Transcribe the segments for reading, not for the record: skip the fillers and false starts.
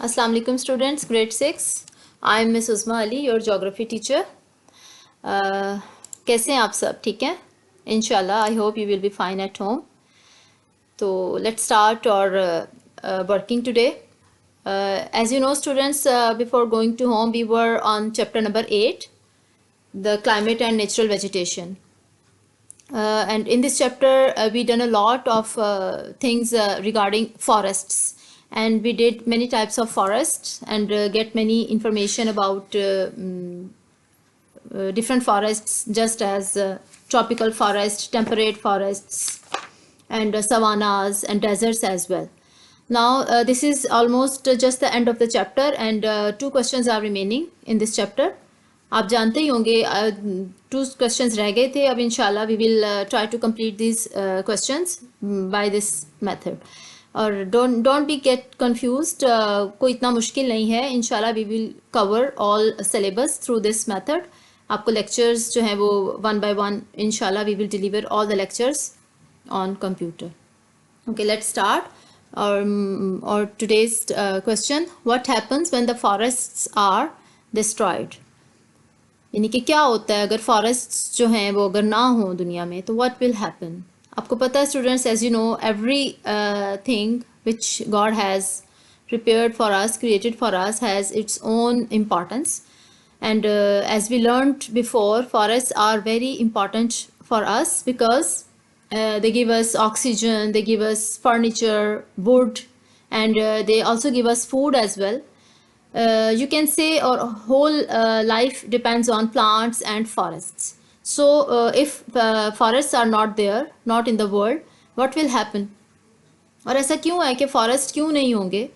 Assalamu alaikum students, grade 6. I am Miss Uzma Ali, your geography teacher. कैसे हैं आप सब? ठीक हैं? Inshallah, I hope you will be fine at home. So let's start our working today. As you know students, before going to home we were on chapter number 8, the climate and natural vegetation. And in this chapter we done a lot of things regarding forests, and we did many types of forests and get many information about different forests, just as tropical forest, temperate forests, and savannas and deserts as well. Now this is almost just the end of the chapter, and two questions are remaining in this chapter. आप जानते ही होंगे two questions रह गए थे. अब इंशाल्लाह we will try to complete this questions by this method. और don't be get confused, कोई इतना मुश्किल नहीं है. इंशाल्लाह we will cover all syllabus through this method. आपको लेक्चर्स जो हैं वो वन बाय वन इंशाल्लाह we will deliver all the lectures on computer. Okay, let's start. और today's question, what happens when the forests are destroyed. यानी कि क्या होता है अगर फॉरेस्ट्स जो हैं वो अगर ना हो दुनिया में, तो व्हाट विल हैपन. आपको पता है students, as you know, everything which God has prepared for us, created for us, has its own importance. And as we learned before, forests are very important for us because they give us oxygen, they give us furniture, wood, and they also give us food as well. You can say our whole life depends on plants and forests. So if forests are not there, not in the world, what will happen? और ऐसा क्यों है कि forest क्यों नहीं होंगे?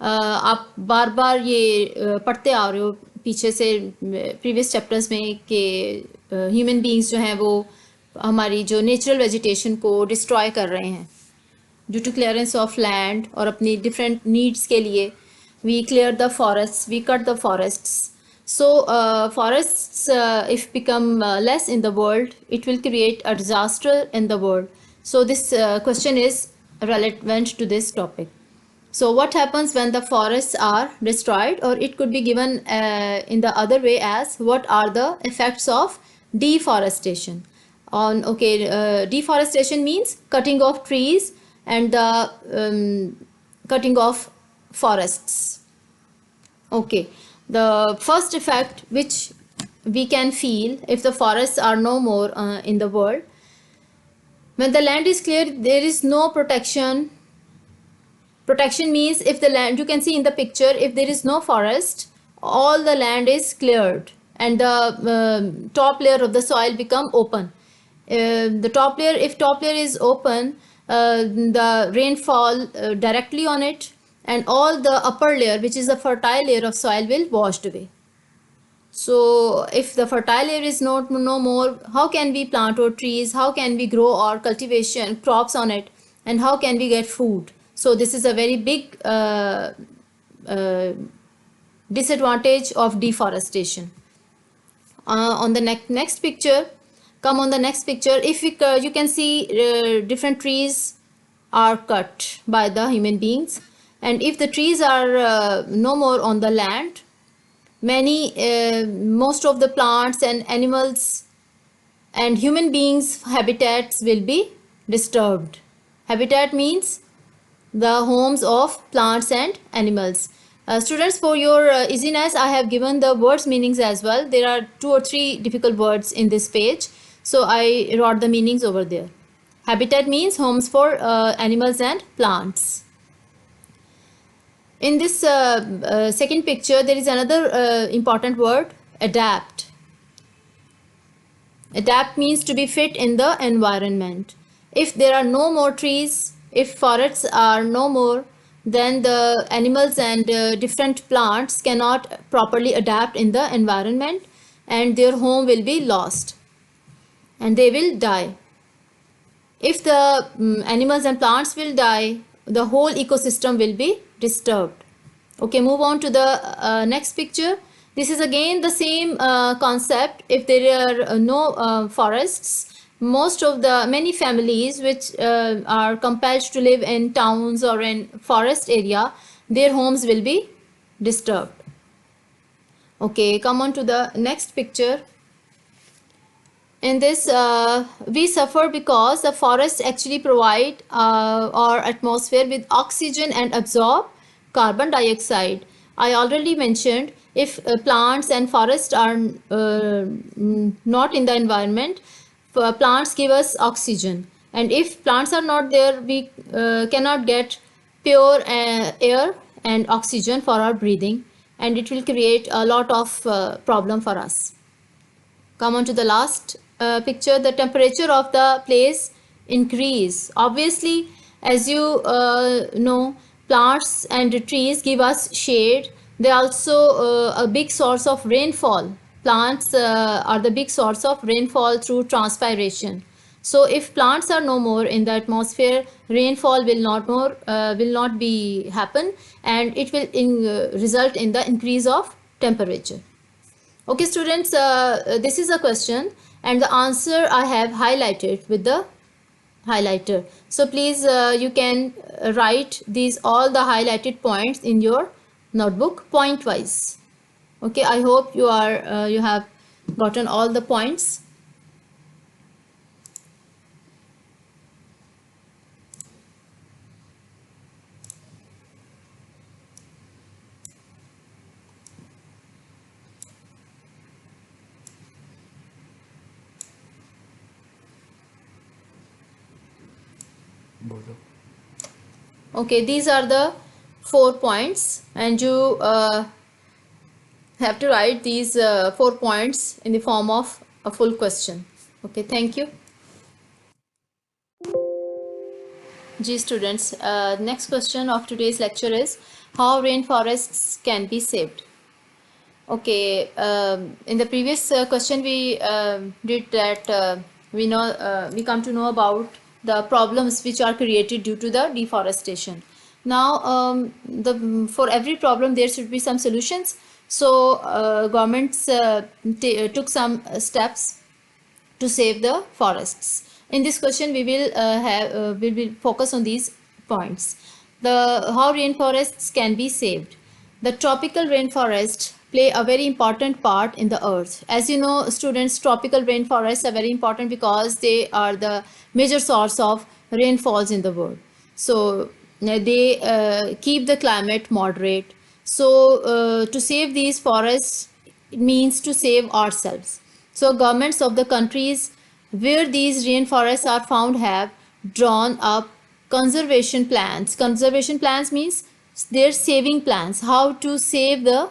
आप बार बार ये पढ़ते आ रहे हो पीछे से प्रीवियस चैप्टर्स में कि ह्यूमन बीइंग्स जो हैं वो हमारी जो नेचुरल वेजिटेशन को डिस्ट्रॉय कर रहे हैं due to clearance of land, और अपनी डिफरेंट नीड्स के लिए we clear the forests, we cut the forests. So forests if become less in the world, it will create a disaster in the world. So this question is relevant to this topic. So what happens when the forests are destroyed, or it could be given in the other way as what are the effects of deforestation on. Okay, deforestation means cutting off trees and the cutting off forests. Okay, the first effect which we can feel if the forests are no more in the world, when the land is cleared, there is no protection. Protection means if the land, you can see in the picture, if there is no forest, all the land is cleared and the top layer of the soil become open. The top layer, if top layer is open, the rainfall directly on it, and all the upper layer, which is the fertile layer of soil, will washed away. So if the fertile layer is no more, how can we plant our trees, how can we grow our cultivation crops on it, and how can we get food? So this is a very big disadvantage of deforestation. On the next picture, come on the next picture. If you can see different trees are cut by the human beings, and if the trees are no more on the land, most of the plants and animals and human beings' habitats will be disturbed. Habitat means the homes of plants and animals. Students, for your easiness, I have given the words meanings as well. There are 2 or 3 difficult words in this page, so I wrote the meanings over there. Habitat means homes for animals and plants. In this second picture, there is another important word, adapt. Adapt means to be fit in the environment. If there are no more trees, if forests are no more, then the animals and different plants cannot properly adapt in the environment, and their home will be lost and they will die. If the animals and plants will die, the whole ecosystem will be disturbed. Okay, move on to the next picture. This is again the same concept. If there are no forests, many families which are compelled to live in towns or in forest area, their homes will be disturbed. Okay, come on to the next picture. In this, we suffer because the forests actually provide our atmosphere with oxygen and absorb carbon dioxide. I already mentioned, if plants and forests are not in the environment, plants give us oxygen, and if plants are not there, we cannot get pure air and oxygen for our breathing, and it will create a lot of problem for us. Come on to the last picture. The temperature of the place increase. Obviously, as you know, plants and trees give us shade. They are also a big source of rainfall. Plants are the big source of rainfall through transpiration. So if plants are no more in the atmosphere, rainfall will not be happen, and it will result in the increase of temperature. Okay, students, this is a question, and the answer I have highlighted with the highlighter. So please, you can write these all the highlighted points in your notebook point wise. Okay, I hope you have gotten all the points. Okay, these are the 4 points, and you have to write these 4 points in the form of a full question. Okay, thank you. G students, next question of today's lecture is how rainforests can be saved. Okay, in the previous question we did that we come to know about the problems which are created due to the deforestation. Now, for every problem there should be some solutions. So, governments took some steps to save the forests. In this question, we will focus on these points. How rainforests can be saved. The tropical rainforests play a very important part in the earth. As you know, students, tropical rainforests are very important because they are the major source of rainfalls in the world. So they keep the climate moderate. So to save these forests, it means to save ourselves. So governments of the countries where these rainforests are found have drawn up conservation plans. Conservation plans means their saving plans, how to save the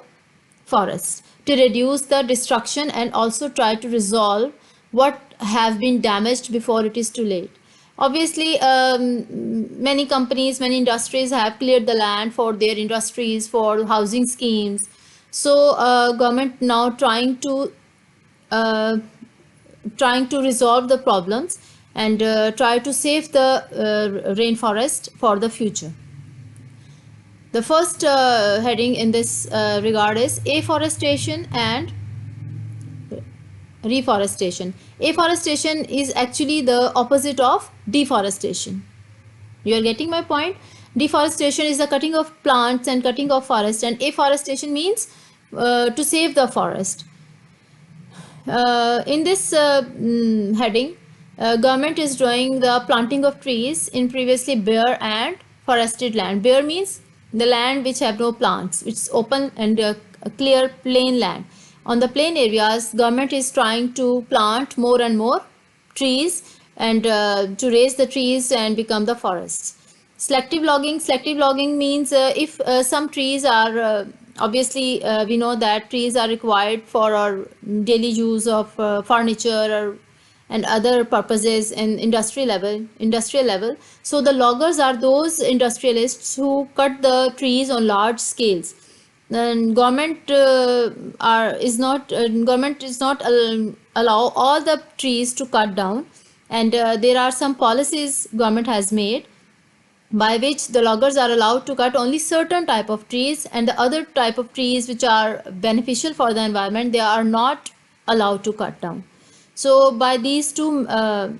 forests, to reduce the destruction and also try to resolve what have been damaged before it is too late. Obviously, many companies, many industries have cleared the land for their industries, for housing schemes. So government now trying to resolve the problems and try to save the rainforest for the future. The first heading in this regard is afforestation and reforestation. Afforestation is actually the opposite of deforestation. You are getting my point? Deforestation is the cutting of plants and cutting of forest, and afforestation means to save the forest. In this heading, government is drawing the planting of trees in previously bare and forested land. Bare means the land which have no plants, which is open and clear plain land. On the plain areas, government is trying to plant more and more trees and to raise the trees and become the forests. Selective logging means if some trees are obviously we know that trees are required for our daily use of furniture and other purposes in industrial level. So the loggers are those industrialists who cut the trees on large scales. And government is not allow all the trees to cut down, and there are some policies government has made by which the loggers are allowed to cut only certain type of trees, and the other type of trees which are beneficial for the environment, they are not allowed to cut down. So by these two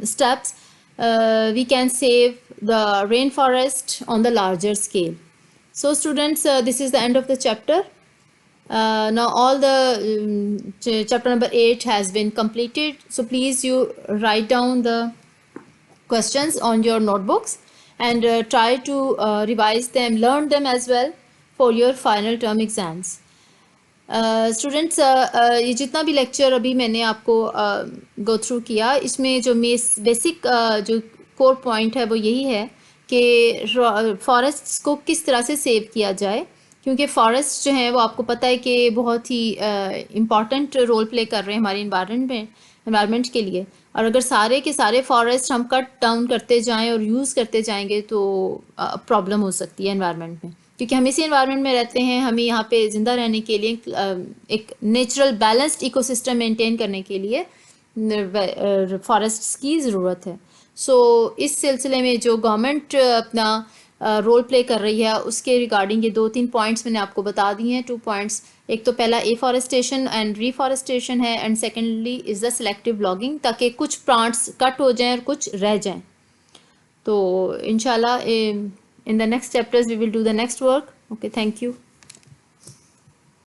steps, we can save the rainforest on the larger scale. So students, this is the end of the chapter. Now all the chapter number 8 has been completed, so please you write down the questions on your notebooks and try to revise them, learn them as well for your final term exams. Students ये जितना भी lecture अभी मैंने आपको go through किया, इसमें जो basic जो कोर पॉइंट है वो यही है कि फॉरेस्ट्स को किस तरह से सेव किया जाए, क्योंकि फॉरेस्ट जो हैं वो आपको पता है कि बहुत ही इम्पॉर्टेंट रोल प्ले कर रहे हैं हमारे इन्वायरमेंट के लिए। और अगर सारे के सारे फॉरेस्ट हम कट डाउन करते जाएं और यूज़ करते जाएंगे तो प्रॉब्लम हो सकती है एनवायरनमेंट में, क्योंकि हम इसी एनवायरनमेंट में रहते हैं। हमें यहाँ पे ज़िंदा रहने के लिए एक नेचुरल बैलेंस्ड इकोसिस्टम मेंटेन करने के लिए फॉरेस्ट्स की ज़रूरत है। सो इस सिलसिले में जो गवर्नमेंट अपना रोल प्ले कर रही है उसके रिगार्डिंग ये 2-3 पॉइंट्स मैंने आपको बता दिए हैं। 2 पॉइंट्स, एक तो पहला एफॉरेस्टेशन एंड रिफॉरेस्टेशन है, and secondly is the selective logging, ताकि कुछ प्लांट्स कट हो जाएं और कुछ रह जाएं। तो इंशाल्लाह in the next chapters we will do the next work. Okay, thank you.